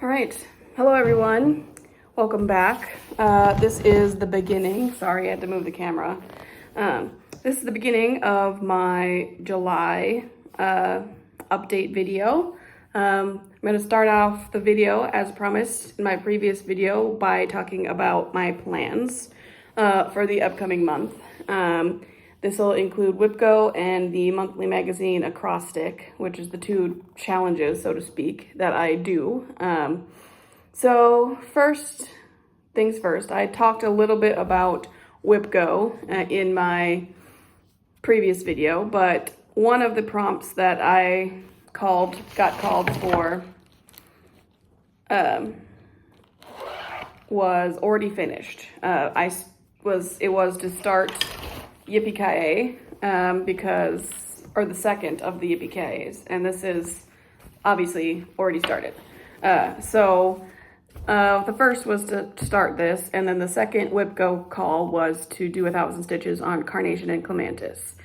All right, hello everyone. Welcome back. This is the beginning. Sorry, I had to move the camera. This is the beginning of my July update video. I'm going to start off the video as promised in my previous video by talking about my plans for the upcoming month. This will include WIPGO and the monthly magazine Acrostic, which is the two challenges, so to speak, that I do. So first things first, I talked a little bit about WIPGO in my previous video, but one of the prompts that I got called for was already finished. It was to start Yippee or the second of the Yippee, and this is obviously already started. So the first was to start this, and then the second WIPGO call was to do 1,000 stitches on Carnation and Clematis,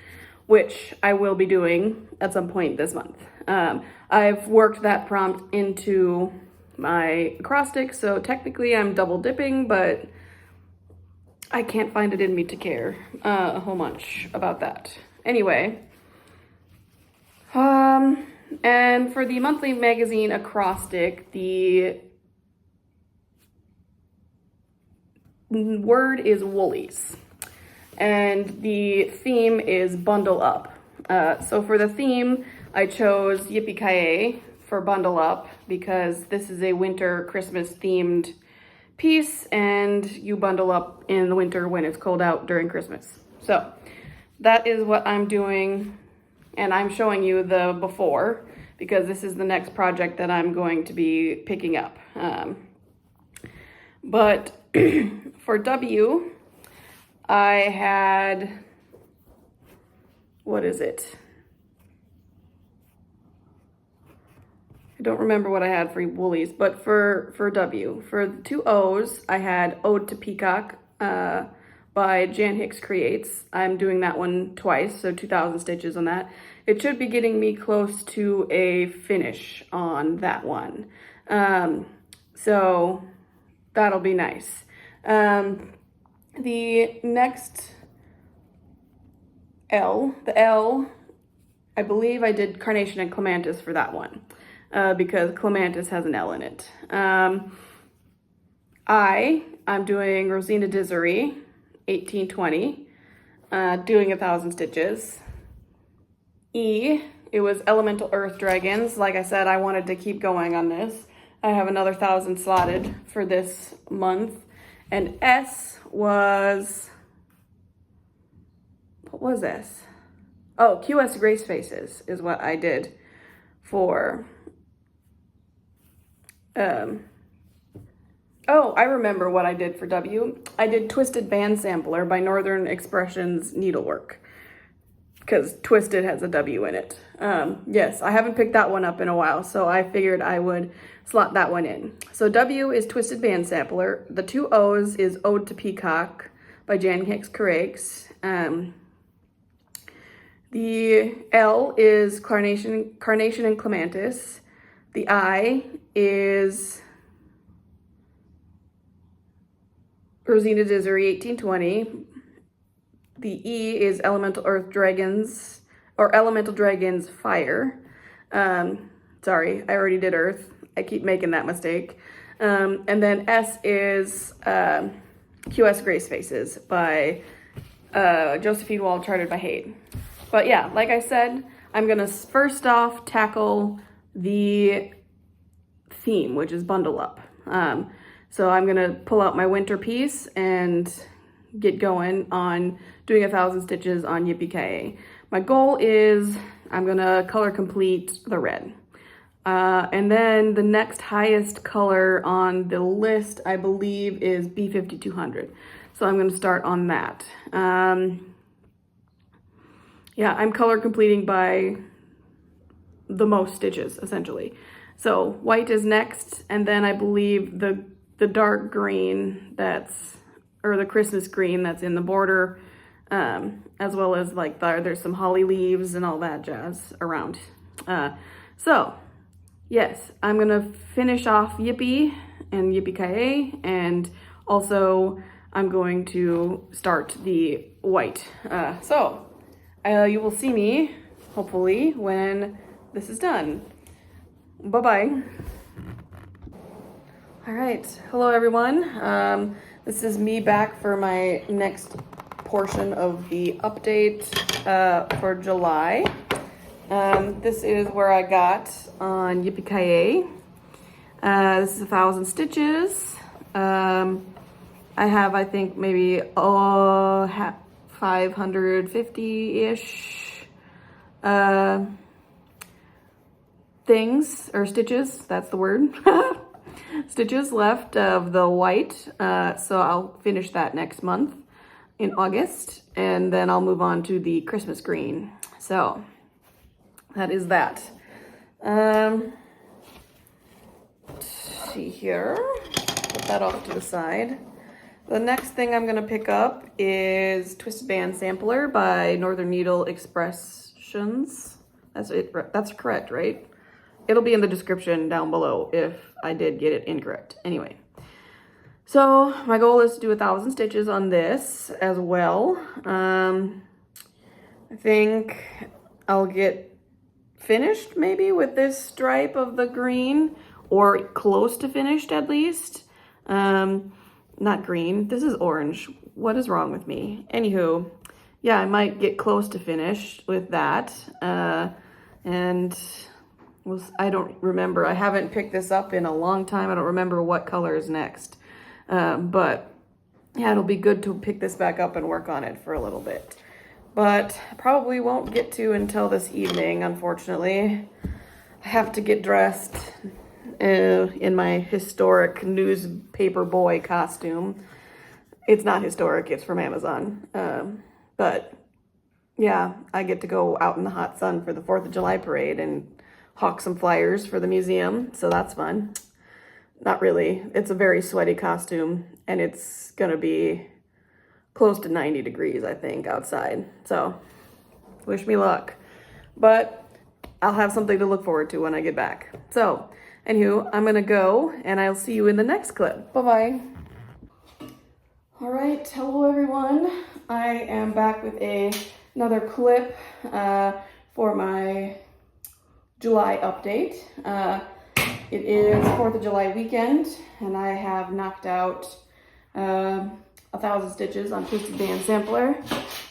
which I will be doing at some point this month. I've worked that prompt into my acrostic, so technically I'm double dipping, but I can't find it in me to care a whole bunch about that. Anyway, and for the monthly magazine acrostic, the word is woolies, and the theme is bundle up. So for the theme, I chose Yippee for bundle up because this is a winter Christmas themed piece, and you bundle up in the winter when it's cold out during Christmas. So that is what I'm doing, and I'm showing you the before because this is the next project that I'm going to be picking up. But for W, I had, what is it? I don't remember what I had for woolies, but for W, for the two O's, I had Ode to Peacock by Hicks Creates. I'm doing that one twice, so 2,000 stitches on that. It should be getting me close to a finish on that one. So that'll be nice. The next the L, I believe I did Carnation and Clematis for that one. Because Clematis has an L in it. I'm doing Rosena Disery, 1820, doing 1,000 stitches. E, it was Elemental Earth Dragons. Like I said, I wanted to keep going on this. I have another 1,000 slotted for this month. And S was, what was S? Oh, QS Grace Faces is what I did for oh, I remember what I did for W. I did Twisted Band Sampler by Northern Expressions Needlework, because Twisted has a W in it. Yes, I haven't picked that one up in a while, so I figured I would slot that one in. So W is Twisted Band Sampler. The two O's is Ode to Peacock by Hicks Creates. The L is Carnation and Clematis. The I is Rosena Disery, 1820. The E is Elemental Earth Dragons, or Elemental Dragons Fire. Sorry, I already did Earth. I keep making that mistake. And then S is QS Grace Faces by Josephine Wall, charted by Haight. But yeah, like I said, I'm going to first off tackle the theme, which is bundle up. So I'm gonna pull out my winter piece and get going on doing 1,000 stitches on Yippee. My goal is I'm gonna color complete the red. And then the next highest color on the list, I believe, is B5200. So I'm gonna start on that. Yeah, I'm color completing by the most stitches, essentially. So white is next, and then I believe the dark green or the Christmas green that's in the border, as well as like there's some holly leaves and all that jazz around. So yes, I'm gonna finish off Yippee and Yippee, and also I'm going to start the white. You will see me, hopefully, when this is done. Bye-bye. All right, hello everyone. This is me back for my next portion of the update for July. This is where I got on Yippee. This is 1,000 stitches. I have, I think, maybe 550-ish things, or stitches, that's the word. Stitches left of the white, so I'll finish that next month in August, and then I'll move on to the Christmas green. So that is that. Let's see here, put that off to the side. The next thing I'm gonna pick up is Twisted Band Sampler by Northern Needle Expressions. That's it, that's correct, right? It'll be in the description down below if I did get it incorrect. Anyway, so my goal is to do 1,000 stitches on this as well. I think I'll get finished maybe with this stripe of the green, or close to finished at least. Not green, this is orange. What is wrong with me? Anywho, yeah, I might get close to finished with that. I don't remember. I haven't picked this up in a long time. I don't remember what color is next. But yeah, it'll be good to pick this back up and work on it for a little bit. But probably won't get to until this evening, unfortunately. I have to get dressed in my historic newspaper boy costume. It's not historic, it's from Amazon. But yeah, I get to go out in the hot sun for the 4th of July parade and hawk some flyers for the museum, so that's fun. Not really. It's a very sweaty costume, and it's gonna be close to 90 degrees, I think, outside. So, wish me luck. But I'll have something to look forward to when I get back. So, anywho, I'm gonna go, and I'll see you in the next clip. Bye-bye. All right, hello everyone. I am back with another clip for my July update. It is 4th of July weekend, and I have knocked out 1,000 stitches on Twisted Band Sampler.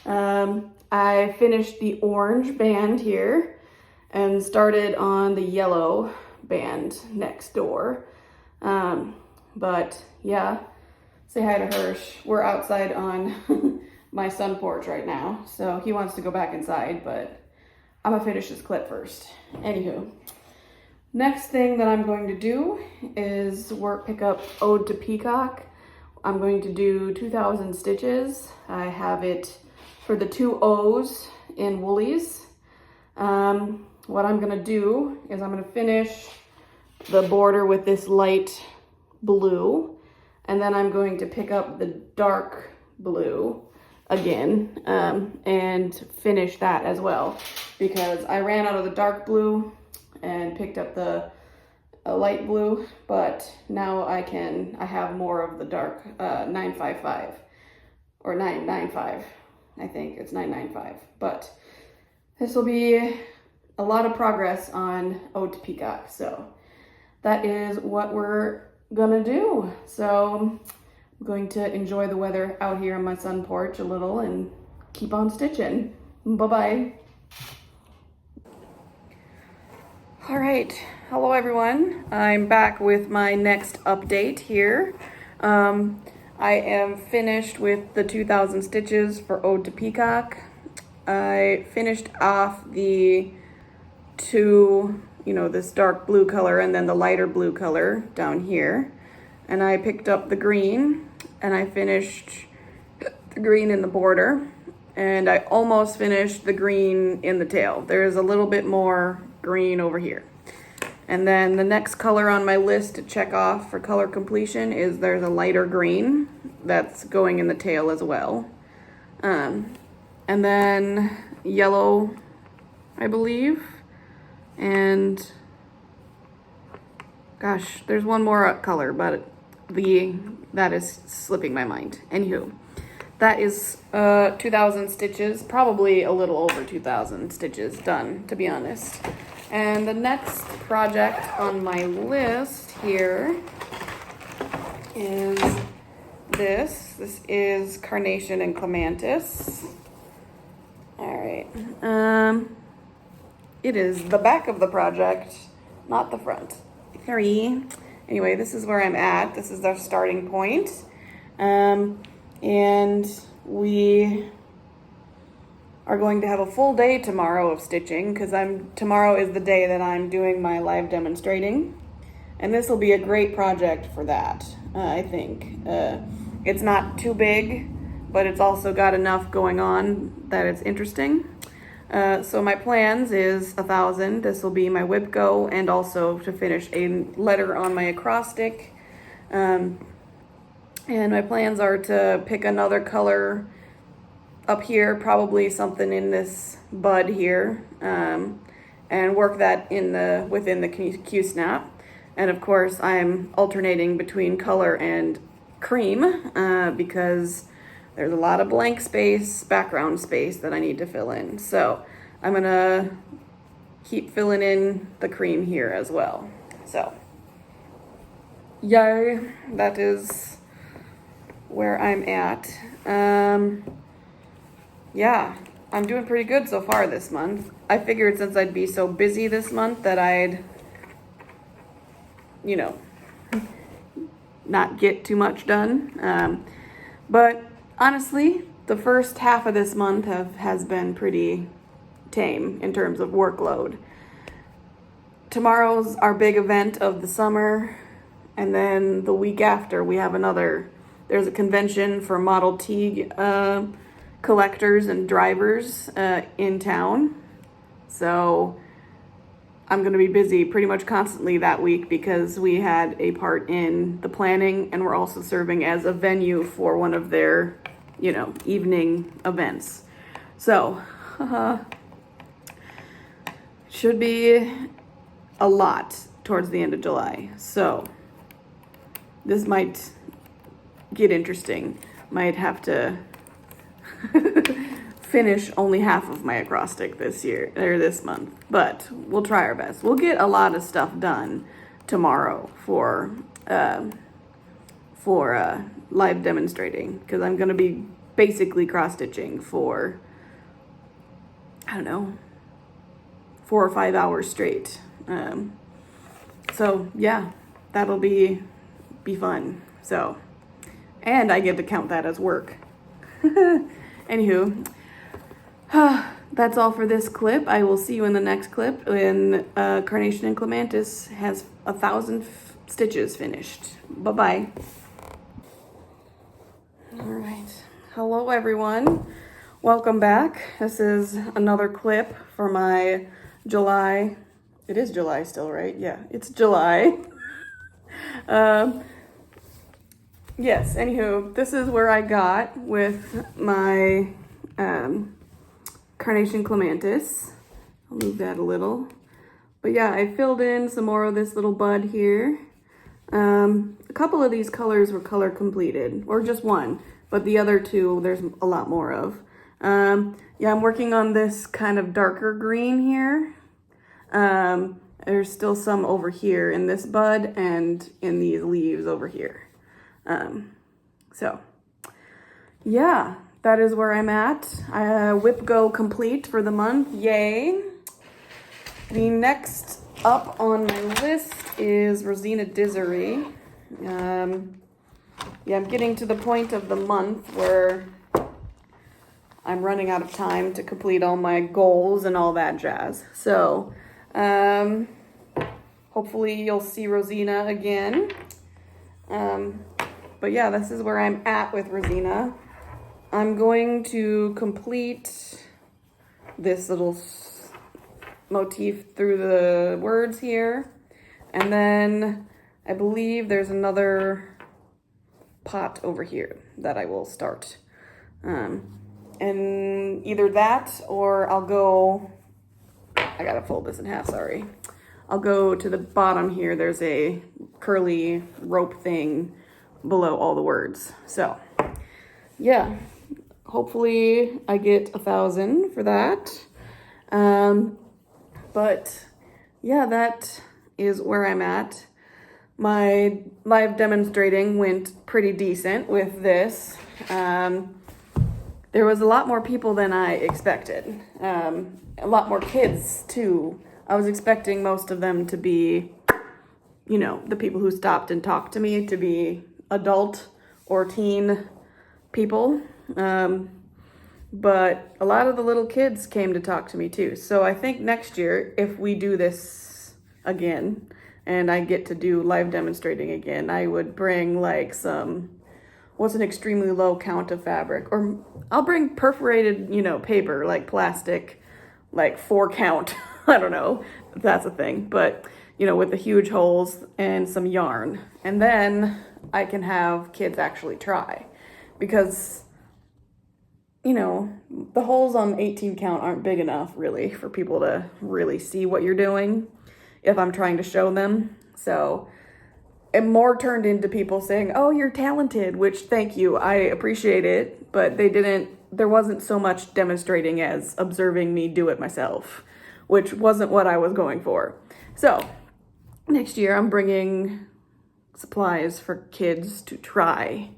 I finished the orange band here and started on the yellow band next door. But yeah, say hi to Hirsch. We're outside on my sun porch right now, so he wants to go back inside, but I'm gonna finish this clip first. Anywho, next thing that I'm going to do is pick up Ode to Peacock. I'm going to do 2,000 stitches. I have it for the 2 O's in Woolies. What I'm gonna do is I'm gonna finish the border with this light blue, and then I'm going to pick up the dark blue again and finish that as well, because I ran out of the dark blue and picked up the light blue, but now I have more of the dark 955 or 995. I think it's 995, but this will be a lot of progress on Ode to Peacock. So that is what we're gonna do. So I'm going to enjoy the weather out here on my sun porch a little and keep on stitching. Bye-bye. All right, hello everyone. I'm back with my next update here. I am finished with the 2,000 stitches for Ode to Peacock. I finished off the 2, this dark blue color and then the lighter blue color down here. And I picked up the green, and I finished the green in the border, and I almost finished the green in the tail. There's a little bit more green over here. And then the next color on my list to check off for color completion is there's a lighter green that's going in the tail as well. And then yellow, I believe, and Gosh, there's one more color, but that is slipping my mind. Anywho, that is 2,000 stitches, probably a little over 2,000 stitches done, to be honest. And the next project on my list here is this. This is Carnation and Clematis. All right. It is the back of the project, not the front. Sorry. Anyway, this is where I'm at. This is our starting point. And we are going to have a full day tomorrow of stitching because tomorrow is the day that I'm doing my live demonstrating. And this will be a great project for that, I think. It's not too big, but it's also got enough going on that it's interesting. So my plans is 1,000. This will be my whip go, and also to finish a letter on my acrostic. And my plans are to pick another color up here, probably something in this bud here, and work that within the Q snap. And of course, I'm alternating between color and cream because there's a lot of blank space, background space that I need to fill in. So I'm gonna keep filling in the cream here as well. So yay, that is where I'm at. Yeah, I'm doing pretty good so far this month. I figured since I'd be so busy this month that I'd, not get too much done. But honestly, the first half of this month has been pretty tame in terms of workload. Tomorrow's our big event of the summer, and then the week after we have there's a convention for Model T collectors and drivers in town. So I'm going to be busy pretty much constantly that week because we had a part in the planning, and we're also serving as a venue for one of their, evening events. So, should be a lot towards the end of July. So, this might get interesting. Might have to finish only half of my acrostic this month, but we'll try our best. We'll get a lot of stuff done tomorrow for live demonstrating, because I'm going to be basically cross-stitching for, 4 or 5 hours straight. So yeah, that'll be fun. So, and I get to count that as work. Anywho, that's all for this clip. I will see you in the next clip when Carnation and Clematis has 1,000 stitches finished. Bye-bye. All right. Hello, everyone. Welcome back. This is another clip for my July. It is July still, right? Yeah, it's July. Yes, anywho, this is where I got with my Carnation Clematis. I'll move that a little. But yeah, I filled in some more of this little bud here. A couple of these colors were color completed, or just one, but the other two, there's a lot more of. Yeah, I'm working on this kind of darker green here. There's still some over here in this bud and in these leaves over here. So yeah, that is where I'm at. Whip go complete for the month. Yay. The next up on my list is Rosena Disery. Yeah, I'm getting to the point of the month where I'm running out of time to complete all my goals and all that jazz. So, hopefully you'll see Rosena again. But yeah, this is where I'm at with Rosena. I'm going to complete this little motif through the words here. And then I believe there's another pot over here that I will start. And either that or I gotta fold this in half, sorry. I'll go to the bottom here. There's a curly rope thing below all the words. So yeah, hopefully I get 1,000 for that. But yeah, that is where I'm at. My live demonstrating went pretty decent with this. There was a lot more people than I expected. A lot more kids too. I was expecting most of them to be, you know, the people who stopped and talked to me to be adult or teen people. But a lot of the little kids came to talk to me too. So I think next year, if we do this again and I get to do live demonstrating again, I would bring like some, what's an extremely low count of fabric? Or I'll bring perforated, you know, paper, like plastic, like 4 count. I don't know if that's a thing, but you know, with the huge holes and some yarn. And then I can have kids actually try, because you know, the holes on 18 count aren't big enough really for people to really see what you're doing if I'm trying to show them. So it more turned into people saying, oh, you're talented, which thank you, I appreciate it, but there wasn't so much demonstrating as observing me do it myself, which wasn't what I was going for. So next year I'm bringing supplies for kids to try,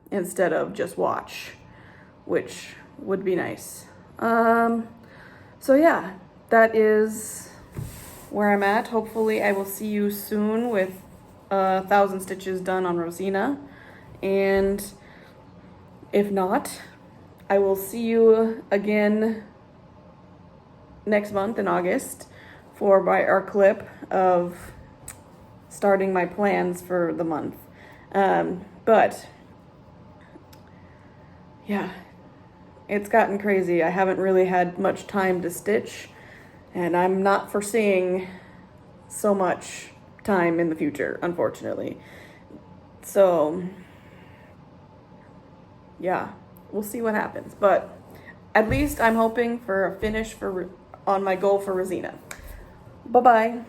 instead of just watch, which would be nice. So yeah, that is where I'm at. Hopefully I will see you soon with 1,000 stitches done on Rosena. And if not, I will see you again next month in August for our clip of starting my plans for the month. But yeah, it's gotten crazy. I haven't really had much time to stitch, and I'm not foreseeing so much time in the future, unfortunately. So yeah, we'll see what happens. But at least I'm hoping for a finish on my goal for Rosena. Bye-bye.